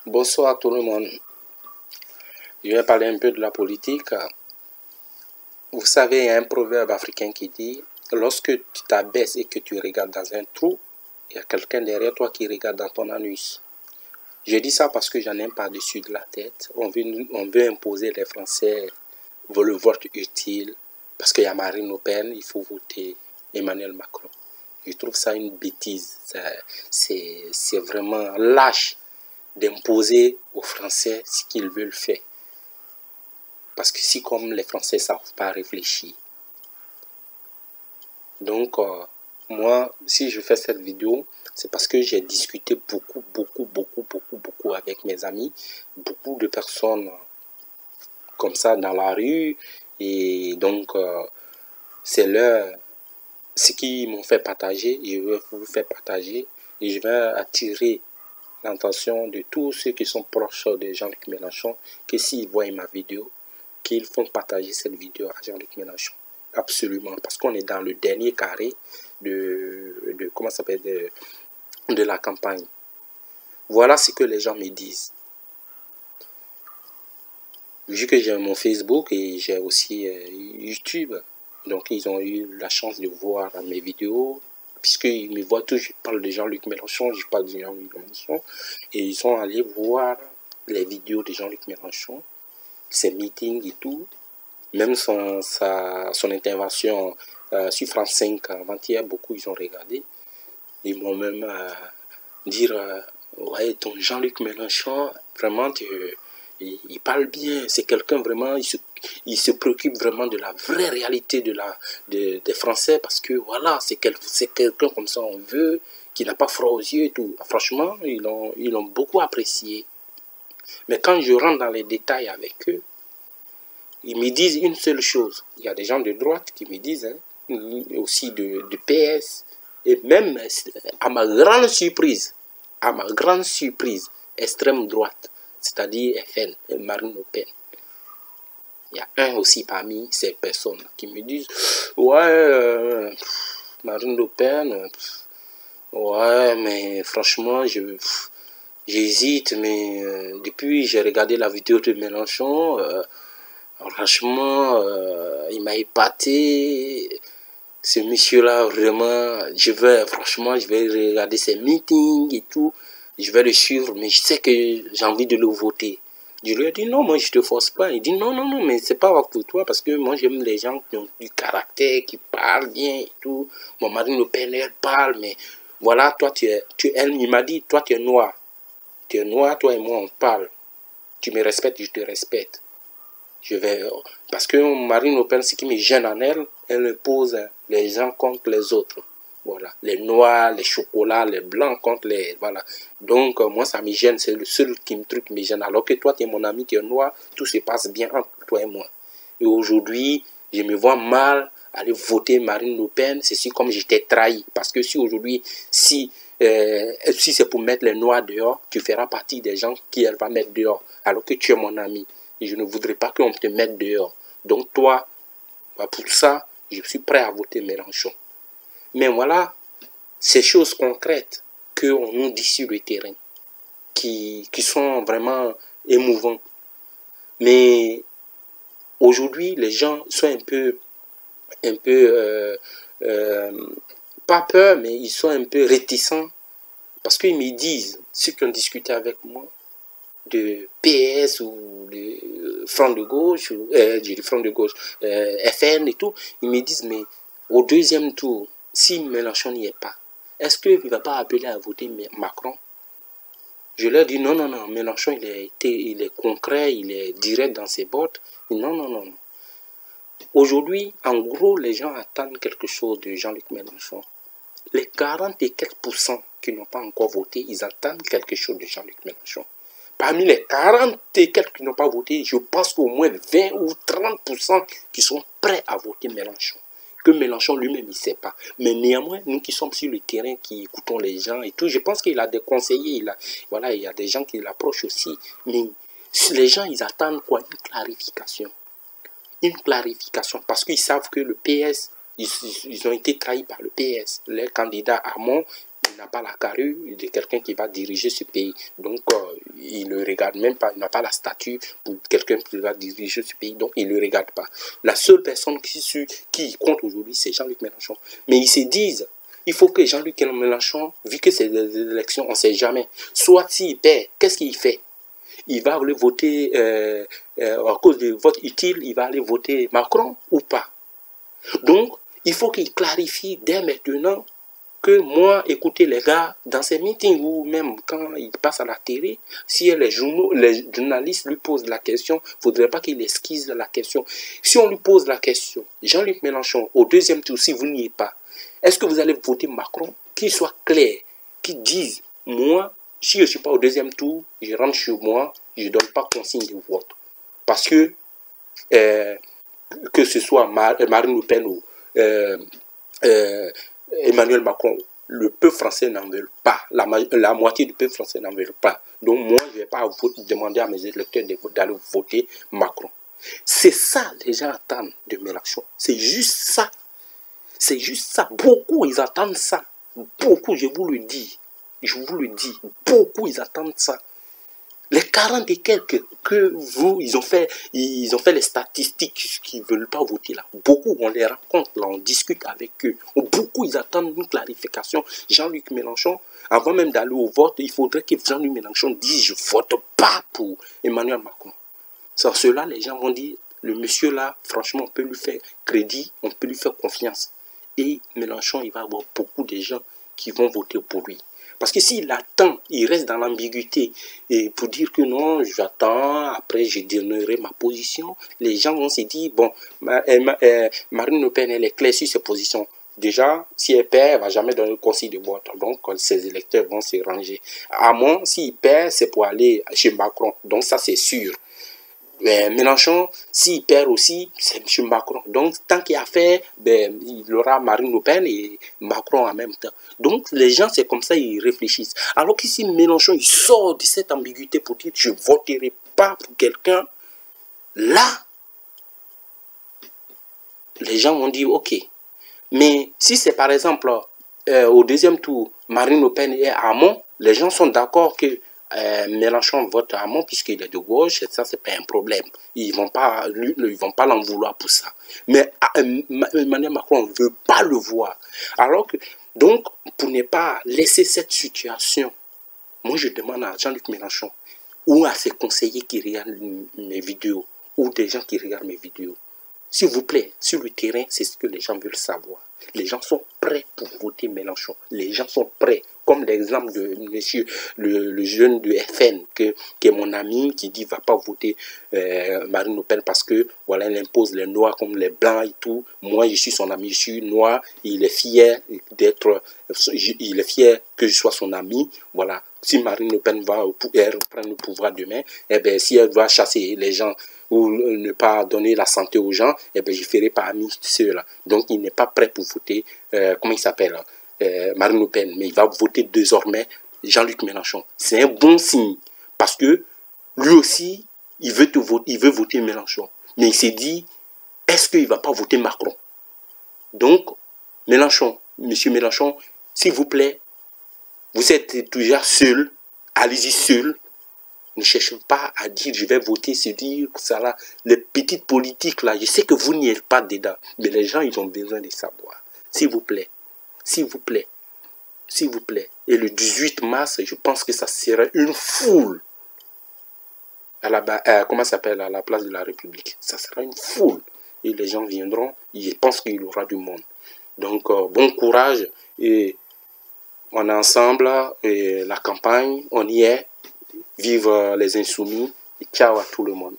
Bonsoir tout le monde. Je vais parler un peu de la politique. Vous savez, il y a un proverbe africain qui dit « Lorsque tu t'abaisses et que tu regardes dans un trou, il y a quelqu'un derrière toi qui regarde dans ton anus. » Je dis ça parce que j'en ai par-dessus de la tête. On veut imposer les Français le vote utile. Parce qu'il y a Marine Le Pen, il faut voter Emmanuel Macron. Je trouve ça une bêtise. C'est vraiment lâche d'imposer aux Français ce qu'ils veulent faire. Parce que si comme les Français ne savent pas réfléchir. Donc, moi, si je fais cette vidéo, c'est parce que j'ai discuté beaucoup avec mes amis. Beaucoup de personnes comme ça dans la rue. Et donc, c'est ce qui m'ont fait partager. Je vais vous faire partager. Et je vais attirer l'intention de tous ceux qui sont proches de Jean-Luc Mélenchon, que s'ils voient ma vidéo, qu'ils font partager cette vidéo à Jean-Luc Mélenchon. Absolument, parce qu'on est dans le dernier carré comment ça s'appelle, de la campagne. Voilà ce que les gens me disent. Vu que j'ai mon Facebook et j'ai aussi YouTube, donc ils ont eu la chance de voir mes vidéos, puisqu'ils me voient toujours, je parle de Jean-Luc Mélenchon, je parle de Jean-Luc Mélenchon, et ils sont allés voir les vidéos de Jean-Luc Mélenchon, ses meetings et tout, même son intervention sur France 5 avant-hier, beaucoup ils ont regardé, ils m'ont même dit ouais, ton Jean-Luc Mélenchon, vraiment, il parle bien, c'est quelqu'un vraiment, il se préoccupe vraiment de la vraie réalité des Français, parce que voilà, c'est quelqu'un comme ça, on veut, qui n'a pas froid aux yeux et tout. Franchement, ils l'ont beaucoup apprécié. Mais quand je rentre dans les détails avec eux, ils me disent une seule chose. Il y a des gens de droite qui me disent, hein, aussi de PS, et même à ma grande surprise, extrême droite, c'est-à-dire FN, Marine Le Pen. Il y a un aussi parmi ces personnes qui me disent, ouais, Marine Le Pen, ouais, mais franchement, j'hésite, mais depuis j'ai regardé la vidéo de Mélenchon, franchement, il m'a épaté. Ce monsieur-là, vraiment, franchement, je vais regarder ses meetings et tout. Je vais le suivre, mais je sais que j'ai envie de le voter. Je lui ai dit, non, moi, je te force pas. Il dit, non, mais c'est pas pour toi, parce que moi, j'aime les gens qui ont du caractère, qui parlent bien et tout. Mon Marine Le Pen, elle parle, mais voilà, toi, il m'a dit, toi, tu es noir. Tu es noir, toi et moi, on parle. Tu me respectes, je te respecte. Parce que Marine Le Pen, ce qui me gêne en elle, elle pose les uns contre les autres. Voilà. Les noirs, les chocolats, les blancs contre les... Voilà. Donc, moi, ça me gêne. C'est le seul truc qui me gêne. Alors que toi, tu es mon ami, tu es noir, tout se passe bien entre toi et moi. Et aujourd'hui, je me vois mal aller voter Marine Le Pen. C'est comme j'étais trahi. Parce que si aujourd'hui, si c'est pour mettre les noirs dehors, tu feras partie des gens qui elle va mettre dehors. Alors que tu es mon ami. Et je ne voudrais pas qu'on te mette dehors. Donc toi, pour ça, je suis prêt à voter Mélenchon. Mais voilà, ces choses concrètes qu'on nous dit sur le terrain, qui sont vraiment émouvantes. Mais aujourd'hui, les gens sont un peu pas peur, mais ils sont un peu réticents. Parce qu'ils me disent, ceux qui ont discuté avec moi, de PS ou de Front de Gauche, FN et tout, ils me disent, mais au deuxième tour, si Mélenchon n'y est pas, est-ce qu'il ne va pas appeler à voter Macron? Je leur dis, non, Mélenchon, il est concret, il est direct dans ses bottes. Non. Aujourd'hui, en gros, les gens attendent quelque chose de Jean-Luc Mélenchon. Les 40 et quelques % qui n'ont pas encore voté, ils attendent quelque chose de Jean-Luc Mélenchon. Parmi les 40 et quelques qui n'ont pas voté, je pense qu'au moins 20 ou 30% qui sont prêts à voter Mélenchon. Que Mélenchon lui-même, il ne sait pas. Mais néanmoins, nous qui sommes sur le terrain, qui écoutons les gens et tout, je pense qu'il a des conseillers, voilà, il y a des gens qui l'approchent aussi. Mais les gens, ils attendent quoi? Une clarification. Une clarification, parce qu'ils savent que le PS, ils ont été trahis par le PS. Les candidats Hamon il n'a pas la carrure de quelqu'un qui va diriger ce pays. Donc, il ne regarde même pas, il n'a pas la statue pour quelqu'un qui va diriger ce pays. Donc, il ne le regarde pas. La seule personne qui compte aujourd'hui, c'est Jean-Luc Mélenchon. Mais ils se disent, il faut que Jean-Luc Mélenchon, vu que c'est des élections, on ne sait jamais, soit s'il perd, qu'est-ce qu'il fait? Il va aller voter, à cause du vote utile, il va aller voter Macron ou pas? Donc, il faut qu'il clarifie dès maintenant que moi, écoutez les gars, dans ces meetings ou même quand il passe à la télé, si les journalistes lui posent la question, il ne faudrait pas qu'il esquisse la question. Si on lui pose la question, Jean-Luc Mélenchon, au deuxième tour, si vous n'y êtes pas, est-ce que vous allez voter Macron? Qu'il soit clair, qu'il dise, moi, si je ne suis pas au deuxième tour, je rentre chez moi, je ne donne pas consigne de vote. Parce que ce soit Marine Le Pen ou Emmanuel Macron, le peuple français n'en veut pas. La moitié du peuple français n'en veut pas. Donc moi, je ne vais pas demander à mes électeurs d'aller voter Macron. C'est ça les gens attendent de Mélenchon. C'est juste ça. C'est juste ça. Beaucoup, ils attendent ça. Beaucoup, je vous le dis. Je vous le dis. Beaucoup, ils attendent ça. Les 40 et quelques que ils ont fait les statistiques qui ne veulent pas voter là. Beaucoup, on les rencontre là, on discute avec eux. Beaucoup, ils attendent une clarification. Jean-Luc Mélenchon, avant même d'aller au vote, il faudrait que Jean-Luc Mélenchon dise « je ne vote pas pour Emmanuel Macron ». Sans cela, les gens vont dire « le monsieur là, franchement, on peut lui faire crédit, on peut lui faire confiance ». Et Mélenchon, il va avoir beaucoup de gens qui vont voter pour lui. Parce que s'il attend, il reste dans l'ambiguïté. Et pour dire que non, j'attends, après je donnerai ma position, les gens vont se dire, bon, Marine Le Pen, elle est claire sur ses positions. Déjà, si elle perd, elle ne va jamais donner le conseil de vote. Donc, ses électeurs vont se ranger. À moins, s'il perd, c'est pour aller chez Macron. Donc, ça, c'est sûr. Mélenchon, s'il perd aussi, c'est M. Macron. Donc, tant qu'il y a fait, il aura Marine Le Pen et Macron en même temps. Donc, les gens, c'est comme ça, ils réfléchissent. Alors que si Mélenchon, il sort de cette ambiguïté pour dire « je ne voterai pas pour quelqu'un », là, les gens vont dire « ok ». Mais si c'est par exemple, au deuxième tour, Marine Le Pen est à Hamon, les gens sont d'accord que Mélenchon vote à Hamon puisqu'il est de gauche, et ça, c'est pas un problème. Ils vont pas l'en vouloir pour ça. Mais Emmanuel Macron ne veut pas le voir. Alors que, donc, pour ne pas laisser cette situation, moi, je demande à Jean-Luc Mélenchon ou à ses conseillers qui regardent mes vidéos ou des gens qui regardent mes vidéos, s'il vous plaît, sur le terrain, c'est ce que les gens veulent savoir. Les gens sont prêts pour voter Mélenchon. Les gens sont prêts. Comme l'exemple de monsieur, le jeune de FN, qui est mon ami, qui dit ne va pas voter Marine Le Pen parce que voilà, elle impose les noirs comme les blancs et tout. Moi, je suis son ami, je suis noir. Il est fier que je sois son ami. Voilà. Si Marine Le Pen va reprendre le pouvoir demain, eh bien, si elle va chasser les gens ou ne pas donner la santé aux gens, eh bien, je ferai parmi ceux-là. Donc, il n'est pas prêt pour voter, comment il s'appelle, Marine Le Pen, mais il va voter désormais Jean-Luc Mélenchon. C'est un bon signe, parce que lui aussi, il veut voter Mélenchon. Mais il s'est dit, est-ce qu'il ne va pas voter Macron? Donc, Mélenchon, monsieur Mélenchon, s'il vous plaît, vous êtes toujours seul, allez-y seul. Ne cherchez pas à dire je vais voter, se dire ça là. Les petites politiques là, je sais que vous n'y êtes pas dedans, mais les gens ils ont besoin de savoir. S'il vous plaît, s'il vous plaît, s'il vous plaît. Et le 18 mars, je pense que ça sera une foule à comment ça s'appelle, à la place de la République. Ça sera une foule et les gens viendront. Je pense qu'il y aura du monde. Donc bon courage et on est ensemble et la campagne, on y est. Vive les insoumis et ciao à tout le monde.